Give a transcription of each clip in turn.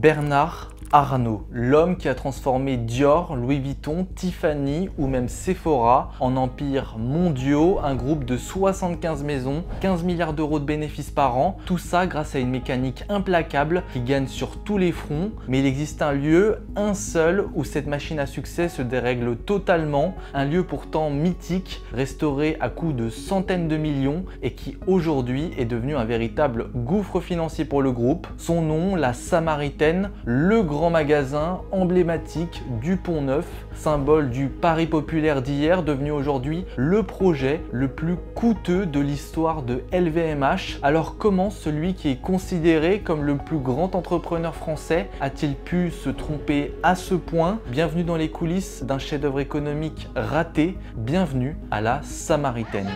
Bernard Arnault, l'homme qui a transformé Dior, Louis Vuitton, Tiffany ou même Sephora en empires mondiaux, un groupe de 75 maisons, 15 milliards d'euros de bénéfices par an, tout ça grâce à une mécanique implacable qui gagne sur tous les fronts. Mais il existe un lieu, un seul, où cette machine à succès se dérègle totalement, un lieu pourtant mythique, restauré à coût de centaines de millions et qui aujourd'hui est devenu un véritable gouffre financier pour le groupe. Son nom, la Samaritaine, le grand magasin emblématique du Pont-Neuf, symbole du Paris populaire d'hier, devenu aujourd'hui le projet le plus coûteux de l'histoire de LVMH. Alors comment celui qui est considéré comme le plus grand entrepreneur français a-t-il pu se tromper à ce point? Bienvenue dans les coulisses d'un chef-d'œuvre économique raté, bienvenue à la Samaritaine.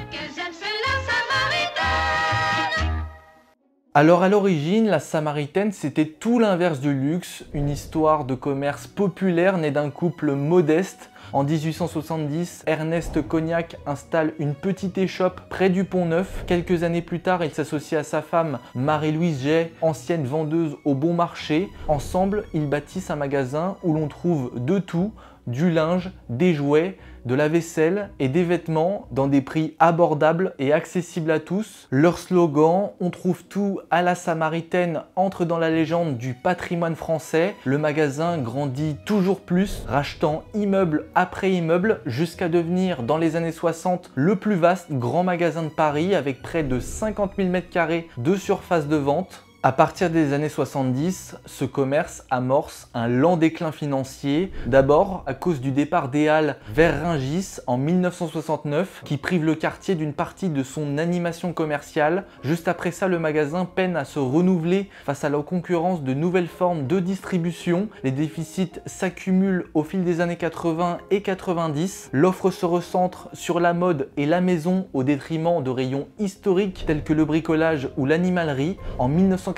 Alors à l'origine, la Samaritaine, c'était tout l'inverse du luxe, une histoire de commerce populaire née d'un couple modeste. En 1870, Ernest Cognac installe une petite échoppe près du Pont-Neuf. Quelques années plus tard, il s'associe à sa femme Marie-Louise Jay, ancienne vendeuse au bon marché. Ensemble, ils bâtissent un magasin où l'on trouve de tout, du linge, des jouets, de la vaisselle et des vêtements dans des prix abordables et accessibles à tous. Leur slogan « On trouve tout à la Samaritaine » entre dans la légende du patrimoine français. Le magasin grandit toujours plus, rachetant immeuble après immeuble jusqu'à devenir dans les années 60 le plus vaste grand magasin de Paris avec près de 50 000 m² de surface de vente. À partir des années 70, ce commerce amorce un lent déclin financier, d'abord à cause du départ des Halles vers Rungis en 1969 qui prive le quartier d'une partie de son animation commerciale. Juste après ça, le magasin peine à se renouveler face à la concurrence de nouvelles formes de distribution. Les déficits s'accumulent au fil des années 80 et 90. L'offre se recentre sur la mode et la maison au détriment de rayons historiques tels que le bricolage ou l'animalerie. En 1998,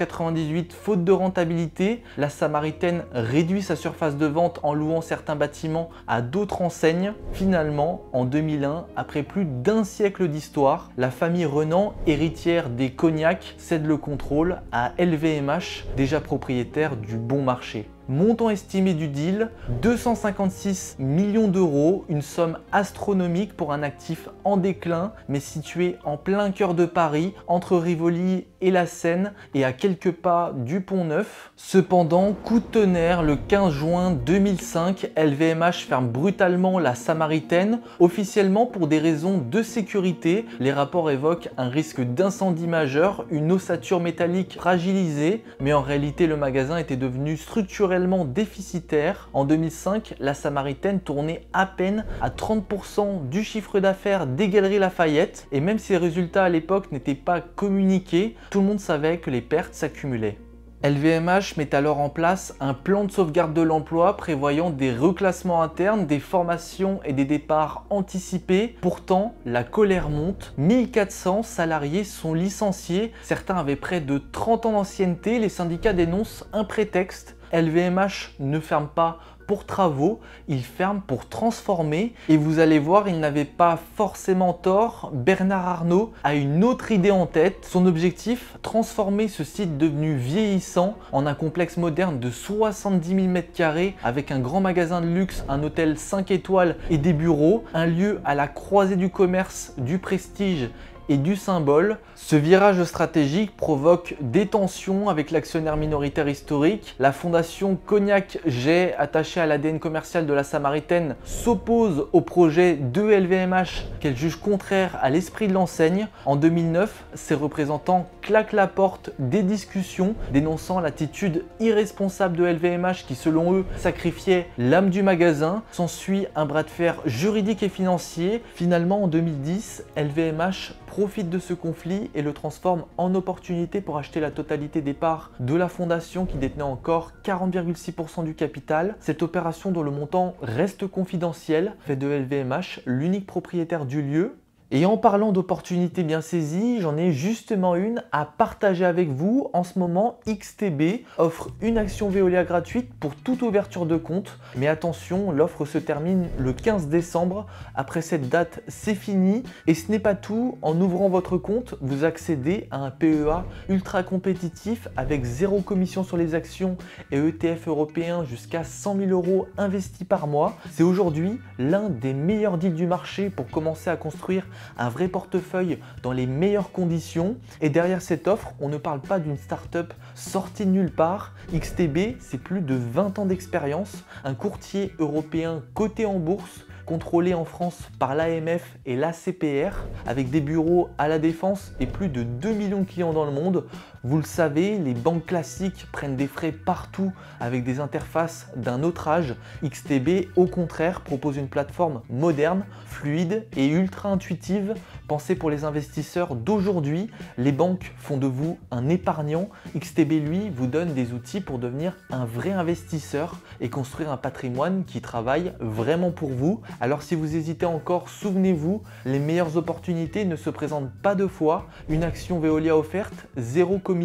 faute de rentabilité, la Samaritaine réduit sa surface de vente en louant certains bâtiments à d'autres enseignes. Finalement, en 2001, après plus d'un siècle d'histoire, la famille Renan, héritière des Cognac, cède le contrôle à LVMH, déjà propriétaire du bon marché. Montant estimé du deal, 256 millions d'euros, une somme astronomique pour un actif en déclin, mais situé en plein cœur de Paris, entre Rivoli et la Seine et à quelques pas du Pont-Neuf. Cependant, coup de tonnerre, le 15 juin 2005, LVMH ferme brutalement la Samaritaine, officiellement pour des raisons de sécurité. Les rapports évoquent un risque d'incendie majeur, une ossature métallique fragilisée, mais en réalité le magasin était devenu structurellement déficitaire. En 2005, la Samaritaine tournait à peine à 30% du chiffre d'affaires des Galeries Lafayette et même si les résultats à l'époque n'étaient pas communiqués, tout le monde savait que les pertes s'accumulaient. LVMH met alors en place un plan de sauvegarde de l'emploi prévoyant des reclassements internes, des formations et des départs anticipés. Pourtant, la colère monte. 1400 salariés sont licenciés. Certains avaient près de 30 ans d'ancienneté. Les syndicats dénoncent un prétexte. LVMH ne ferme pas pour travaux, il ferme pour transformer et vous allez voir, il n'avait pas forcément tort. Bernard Arnault a une autre idée en tête. Son objectif, transformer ce site devenu vieillissant en un complexe moderne de 70 000 m² avec un grand magasin de luxe, un hôtel 5 étoiles et des bureaux, un lieu à la croisée du commerce, du prestige et du symbole. Ce virage stratégique provoque des tensions avec l'actionnaire minoritaire historique. La fondation Cognac Jay, attachée à l'ADN commercial de la Samaritaine, s'oppose au projet de LVMH qu'elle juge contraire à l'esprit de l'enseigne. En 2009, ses représentants claquent la porte des discussions, dénonçant l'attitude irresponsable de LVMH qui, selon eux, sacrifiait l'âme du magasin. S'ensuit un bras de fer juridique et financier. Finalement, en 2010, LVMH profite de ce conflit et le transforme en opportunité pour acheter la totalité des parts de la fondation qui détenait encore 40,6% du capital. Cette opération, dont le montant reste confidentiel, fait de LVMH l'unique propriétaire du lieu. Et en parlant d'opportunités bien saisies, j'en ai justement une à partager avec vous. En ce moment, XTB offre une action Veolia gratuite pour toute ouverture de compte. Mais attention, l'offre se termine le 15 décembre. Après cette date, c'est fini. Et ce n'est pas tout. En ouvrant votre compte, vous accédez à un PEA ultra compétitif avec 0 commission sur les actions et ETF européens jusqu'à 100 000 € investis par mois. C'est aujourd'hui l'un des meilleurs deals du marché pour commencer à construire un vrai portefeuille dans les meilleures conditions. Et derrière cette offre, on ne parle pas d'une start-up sortie de nulle part. XTB, c'est plus de 20 ans d'expérience, un courtier européen coté en bourse, contrôlé en France par l'AMF et l'ACPR, avec des bureaux à la Défense et plus de 2 millions de clients dans le monde. Vous le savez, les banques classiques prennent des frais partout avec des interfaces d'un autre âge. XTB, au contraire, propose une plateforme moderne, fluide et ultra intuitive, pensée pour les investisseurs d'aujourd'hui. Les banques font de vous un épargnant. XTB, lui, vous donne des outils pour devenir un vrai investisseur et construire un patrimoine qui travaille vraiment pour vous. Alors si vous hésitez encore, souvenez-vous, les meilleures opportunités ne se présentent pas deux fois. Une action Veolia offerte, 0 commission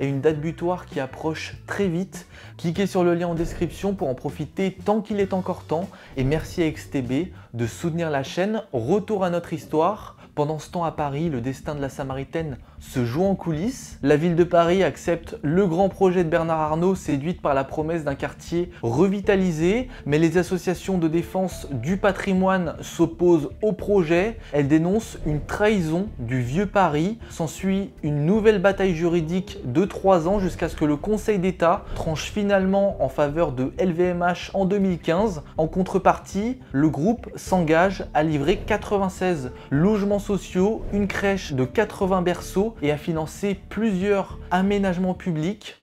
et une date butoir qui approche très vite. Cliquez sur le lien en description pour en profiter tant qu'il est encore temps. Et merci à XTB de soutenir la chaîne. Retour à notre histoire. Pendant ce temps à Paris, le destin de la Samaritaine se joue en coulisses. La ville de Paris accepte le grand projet de Bernard Arnault, séduite par la promesse d'un quartier revitalisé. Mais les associations de défense du patrimoine s'opposent au projet. Elles dénoncent une trahison du vieux Paris. S'ensuit une nouvelle bataille juridique de 3 ans jusqu'à ce que le Conseil d'État tranche finalement en faveur de LVMH en 2015. En contrepartie, le groupe s'engage à livrer 96 logements sociaux, une crèche de 80 berceaux et à financer plusieurs aménagements publics.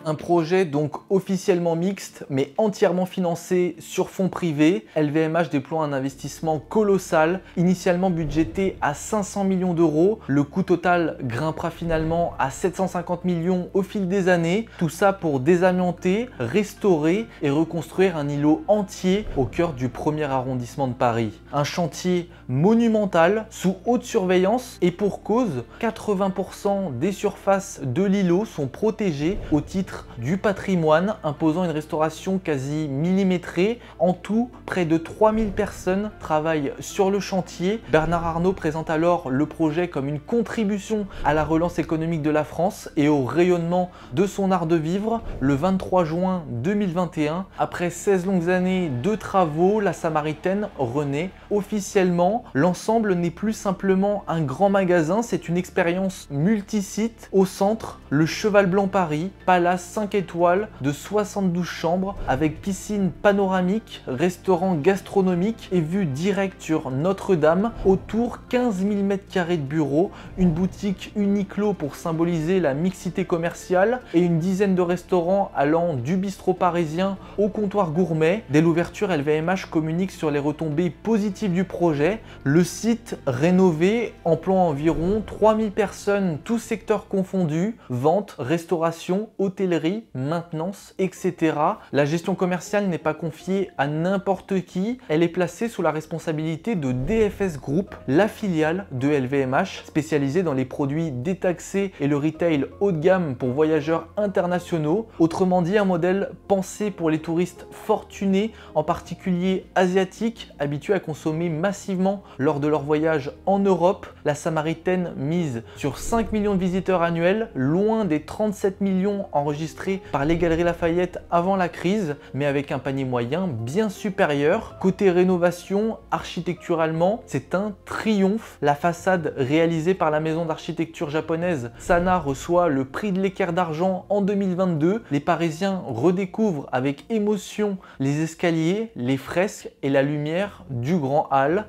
Un projet donc officiellement mixte mais entièrement financé sur fonds privés. LVMH déploie un investissement colossal, initialement budgété à 500 millions d'euros. Le coût total grimpera finalement à 750 millions au fil des années. Tout ça pour désamianter, restaurer et reconstruire un îlot entier au cœur du premier arrondissement de Paris. Un chantier monumental sous haute surveillance et pour cause, 80% des surfaces de l'îlot sont protégées au titre du patrimoine, imposant une restauration quasi millimétrée. En tout, près de 3000 personnes travaillent sur le chantier. Bernard Arnault présente alors le projet comme une contribution à la relance économique de la France et au rayonnement de son art de vivre. Le 23 juin 2021, après 16 longues années de travaux, la Samaritaine renaît officiellement. L'ensemble n'est plus simplement un grand magasin, c'est une expérience multisite. Au centre, le Cheval Blanc Paris, palace 5 étoiles de 72 chambres avec piscine panoramique, restaurant gastronomique et vue directe sur Notre-Dame. Autour, 15 000 m² de bureaux, une boutique Uniqlo pour symboliser la mixité commerciale et une dizaine de restaurants allant du bistrot parisien au comptoir gourmet. Dès l'ouverture, LVMH communique sur les retombées positives du projet. Le site rénové emploie environ 3000 personnes, tous secteurs confondus, vente, restauration, hôtellerie, maintenance, etc. La gestion commerciale n'est pas confiée à n'importe qui, elle est placée sous la responsabilité de DFS Group, la filiale de LVMH, spécialisée dans les produits détaxés et le retail haut de gamme pour voyageurs internationaux. Autrement dit, un modèle pensé pour les touristes fortunés, en particulier asiatiques, habitués à consommer massivement lors de leur voyage en Europe. La Samaritaine mise sur 5 millions de visiteurs annuels, loin des 37 millions enregistrés par les Galeries Lafayette avant la crise, mais avec un panier moyen bien supérieur. Côté rénovation, architecturalement, c'est un triomphe. La façade réalisée par la maison d'architecture japonaise Sana reçoit le prix de l'équerre d'argent en 2022. Les Parisiens redécouvrent avec émotion les escaliers, les fresques et la lumière du grand hall.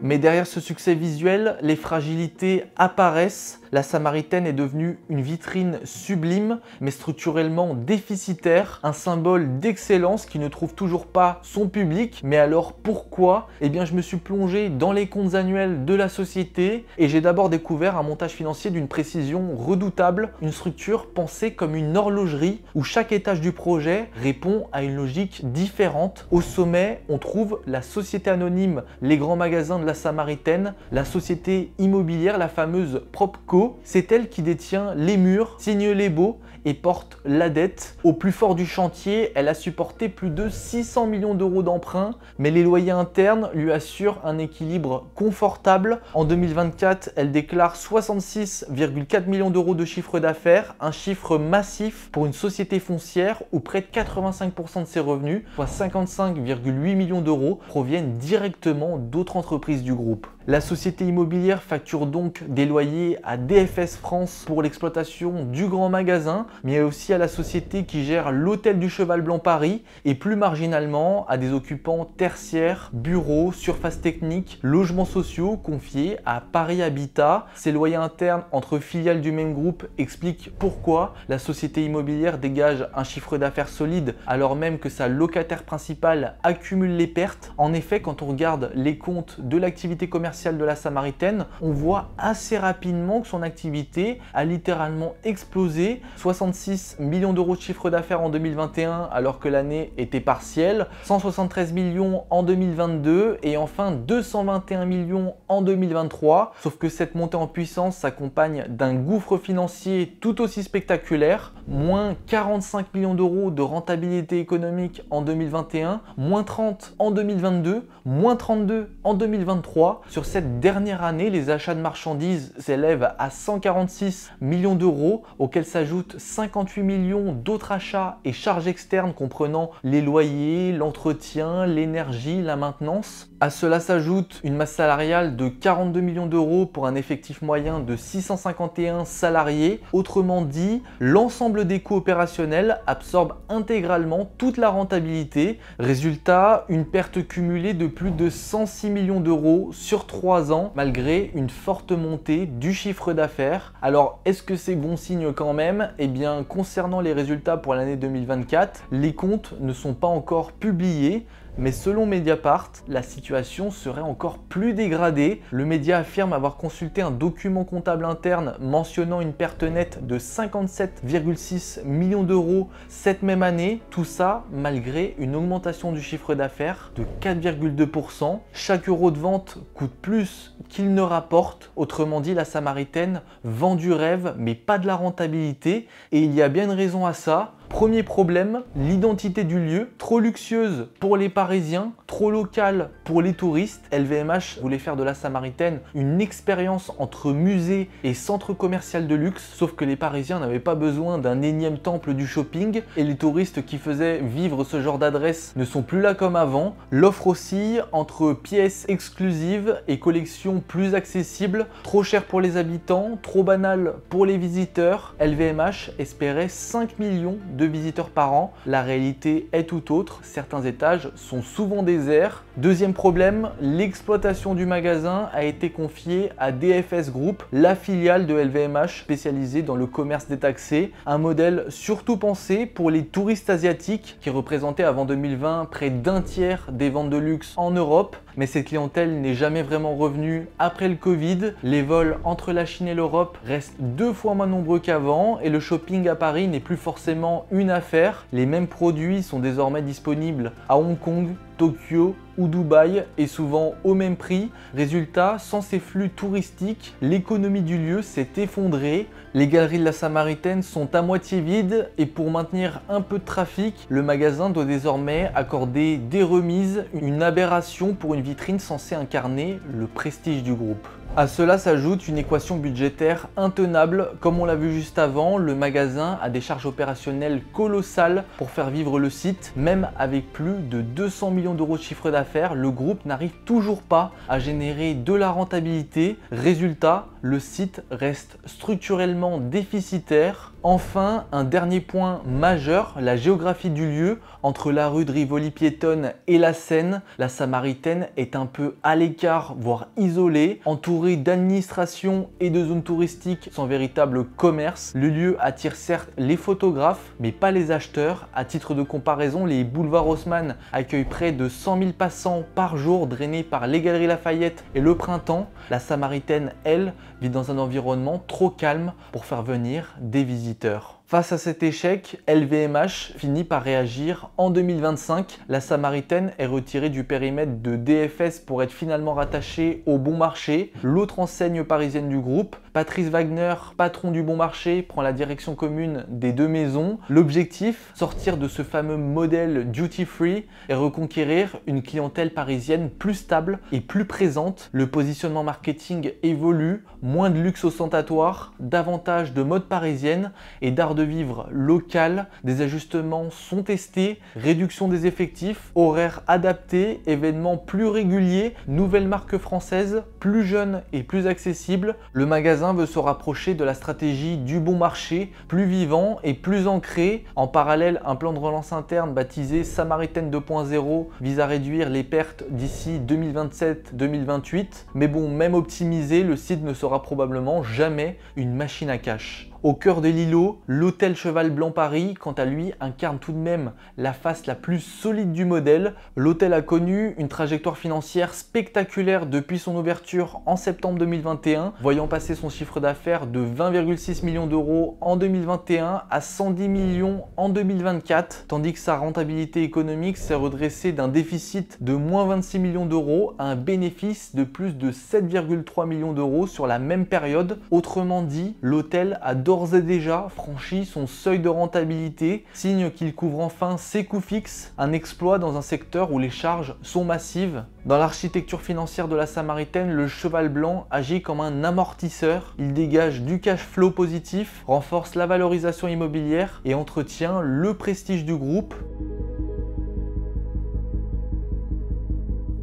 Mais derrière ce succès visuel, les fragilités apparaissent. la Samaritaine est devenue une vitrine sublime, mais structurellement déficitaire, un symbole d'excellence qui ne trouve toujours pas son public. Mais alors pourquoi? Eh bien, je me suis plongé dans les comptes annuels de la société et j'ai d'abord découvert un montage financier d'une précision redoutable, une structure pensée comme une horlogerie où chaque étage du projet répond à une logique différente. Au sommet, on trouve la société anonyme Les Grands Magasins de la Samaritaine, la société immobilière, la fameuse Propco. C'est elle qui détient les murs, signe les baux et porte la dette. Au plus fort du chantier, elle a supporté plus de 600 millions d'euros d'emprunts, mais les loyers internes lui assurent un équilibre confortable. En 2024, elle déclare 66,4 millions d'euros de chiffre d'affaires, un chiffre massif pour une société foncière où près de 85% de ses revenus, soit 55,8 millions d'euros, proviennent directement d'autres entreprises du groupe. La société immobilière facture donc des loyers à DFS France pour l'exploitation du grand magasin, mais aussi à la société qui gère l'hôtel du Cheval Blanc Paris et plus marginalement à des occupants tertiaires, bureaux, surfaces techniques, logements sociaux confiés à Paris Habitat. Ces loyers internes entre filiales du même groupe expliquent pourquoi la société immobilière dégage un chiffre d'affaires solide alors même que sa locataire principale accumule les pertes. En effet, quand on regarde les comptes de l'activité commerciale de la Samaritaine, on voit assez rapidement que son activité a littéralement explosé. 66 millions d'euros de chiffre d'affaires en 2021 alors que l'année était partielle, 173 millions en 2022 et enfin 221 millions en 2023. Sauf que cette montée en puissance s'accompagne d'un gouffre financier tout aussi spectaculaire, moins 45 millions d'euros de rentabilité économique en 2021, moins 30 en 2022, moins 32 en 2023. Sur cette dernière année, les achats de marchandises s'élèvent à 146 millions d'euros, auxquels s'ajoutent 58 millions d'autres achats et charges externes comprenant les loyers, l'entretien, l'énergie, la maintenance. À cela s'ajoute une masse salariale de 42 millions d'euros pour un effectif moyen de 651 salariés. Autrement dit, l'ensemble des coûts opérationnels absorbe intégralement toute la rentabilité. Résultat, une perte cumulée de plus de 106 millions d'euros sur 3 ans, malgré une forte montée du chiffre d'affaires. Alors, est-ce que c'est bon signe quand même? Eh bien, concernant les résultats pour l'année 2024, les comptes ne sont pas encore publiés. Mais selon Mediapart, la situation serait encore plus dégradée. Le média affirme avoir consulté un document comptable interne mentionnant une perte nette de 57,6 millions d'euros cette même année. Tout ça malgré une augmentation du chiffre d'affaires de 4,2%. Chaque euro de vente coûte plus qu'il ne rapporte. Autrement dit, la Samaritaine vend du rêve mais pas de la rentabilité. Et il y a bien une raison à ça. Premier problème, l'identité du lieu, trop luxueuse pour les Parisiens, trop locale pour les touristes. LVMH voulait faire de la Samaritaine une expérience entre musée et centre commercial de luxe, sauf que les Parisiens n'avaient pas besoin d'un énième temple du shopping et les touristes qui faisaient vivre ce genre d'adresse ne sont plus là comme avant. L'offre aussi entre pièces exclusives et collections plus accessibles, trop cher pour les habitants, trop banal pour les visiteurs. LVMH espérait 5 millions de visiteurs par an. La réalité est tout autre, certains étages sont souvent déserts. Deuxième problème, l'exploitation du magasin a été confiée à DFS Group, la filiale de LVMH spécialisée dans le commerce détaxé. Un modèle surtout pensé pour les touristes asiatiques qui représentaient avant 2020 près d'un tiers des ventes de luxe en Europe. Mais cette clientèle n'est jamais vraiment revenue après le Covid. Les vols entre la Chine et l'Europe restent 2 fois moins nombreux qu'avant et le shopping à Paris n'est plus forcément une affaire. Les mêmes produits sont désormais disponibles à Hong Kong, Tokyo ou Dubaï et souvent au même prix. Résultat, sans ces flux touristiques, l'économie du lieu s'est effondrée. Les galeries de la Samaritaine sont à moitié vides et pour maintenir un peu de trafic, le magasin doit désormais accorder des remises, une aberration pour une vitrine censée incarner le prestige du groupe. À cela s'ajoute une équation budgétaire intenable. Comme on l'a vu juste avant, le magasin a des charges opérationnelles colossales pour faire vivre le site. Même avec plus de 200 millions d'euros de chiffre d'affaires, le groupe n'arrive toujours pas à générer de la rentabilité. Résultat, le site reste structurellement déficitaire. Enfin, un dernier point majeur, la géographie du lieu. Entre la rue de Rivoli piétonne et la Seine, la Samaritaine est un peu à l'écart, voire isolée, entourée Entouré d'administration et de zones touristiques sans véritable commerce, le lieu attire certes les photographes, mais pas les acheteurs. À titre de comparaison, les boulevards Haussmann accueillent près de 100 000 passants par jour drainés par les Galeries Lafayette et le Printemps. La Samaritaine, elle, vit dans un environnement trop calme pour faire venir des visiteurs. Face à cet échec, LVMH finit par réagir. En 2025, la Samaritaine est retirée du périmètre de DFS pour être finalement rattachée au Bon Marché, l'autre enseigne parisienne du groupe. Patrice Wagner, patron du Bon Marché, prend la direction commune des deux maisons. L'objectif, sortir de ce fameux modèle duty free et reconquérir une clientèle parisienne plus stable et plus présente. Le positionnement marketing évolue, moins de luxe ostentatoire, davantage de mode parisienne et d'art de vivre local. Des ajustements sont testés, réduction des effectifs, horaires adaptés, événements plus réguliers, nouvelles marques françaises, plus jeunes et plus accessibles. Le magasin veut se rapprocher de la stratégie du Bon Marché, plus vivant et plus ancré. En parallèle, un plan de relance interne baptisé Samaritaine 2.0 vise à réduire les pertes d'ici 2027-2028. Mais bon, même optimisé, le site ne sera probablement jamais une machine à cash. Au cœur des Lilos, l'hôtel Cheval Blanc Paris, quant à lui, incarne tout de même la face la plus solide du modèle. L'hôtel a connu une trajectoire financière spectaculaire depuis son ouverture en septembre 2021, voyant passer son chiffre d'affaires de 20,6 millions d'euros en 2021 à 110 millions en 2024, tandis que sa rentabilité économique s'est redressée d'un déficit de moins 26 millions d'euros à un bénéfice de plus de 7,3 millions d'euros sur la même période. Autrement dit, l'hôtel a d'ores et déjà franchi son seuil de rentabilité, signe qu'il couvre enfin ses coûts fixes, un exploit dans un secteur où les charges sont massives. Dans l'architecture financière de la Samaritaine, le Cheval Blanc agit comme un amortisseur. Il dégage du cash flow positif, renforce la valorisation immobilière et entretient le prestige du groupe.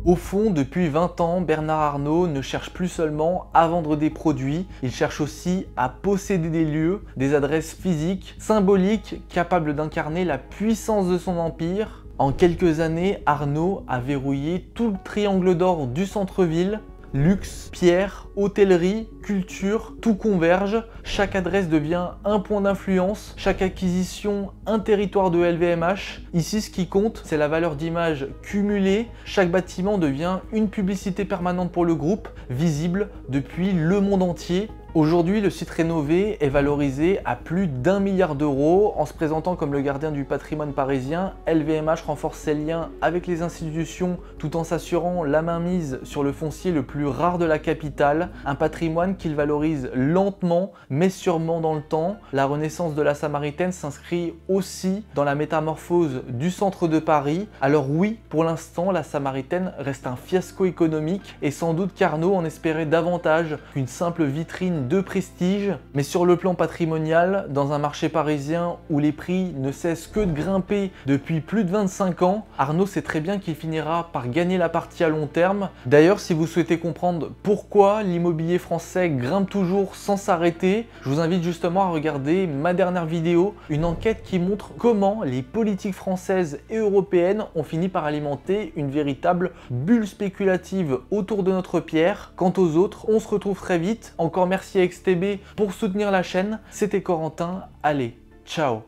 Au fond, depuis 20 ans, Bernard Arnault ne cherche plus seulement à vendre des produits, il cherche aussi à posséder des lieux, des adresses physiques, symboliques, capables d'incarner la puissance de son empire. En quelques années, Arnault a verrouillé tout le triangle d'or du centre-ville. Luxe, pierre, hôtellerie, culture, tout converge. Chaque adresse devient un point d'influence, chaque acquisition un territoire de LVMH. Ici, ce qui compte, c'est la valeur d'image cumulée. Chaque bâtiment devient une publicité permanente pour le groupe, visible depuis le monde entier. Aujourd'hui, le site rénové est valorisé à plus d'1 milliard d'euros. En se présentant comme le gardien du patrimoine parisien, LVMH renforce ses liens avec les institutions tout en s'assurant la mainmise sur le foncier le plus rare de la capitale. Un patrimoine qu'il valorise lentement mais sûrement dans le temps. La renaissance de la Samaritaine s'inscrit aussi dans la métamorphose du centre de Paris. Alors oui, pour l'instant, la Samaritaine reste un fiasco économique et sans doute qu'Arnault en espérait davantage qu'une simple vitrine de prestige, mais sur le plan patrimonial, dans un marché parisien où les prix ne cessent que de grimper depuis plus de 25 ans, Arnault sait très bien qu'il finira par gagner la partie à long terme. D'ailleurs, si vous souhaitez comprendre pourquoi l'immobilier français grimpe toujours sans s'arrêter, je vous invite justement à regarder ma dernière vidéo, une enquête qui montre comment les politiques françaises et européennes ont fini par alimenter une véritable bulle spéculative autour de notre pierre. Quant aux autres, on se retrouve très vite. Encore merci à XTB pour soutenir la chaîne. C'était Corentin. Allez, ciao!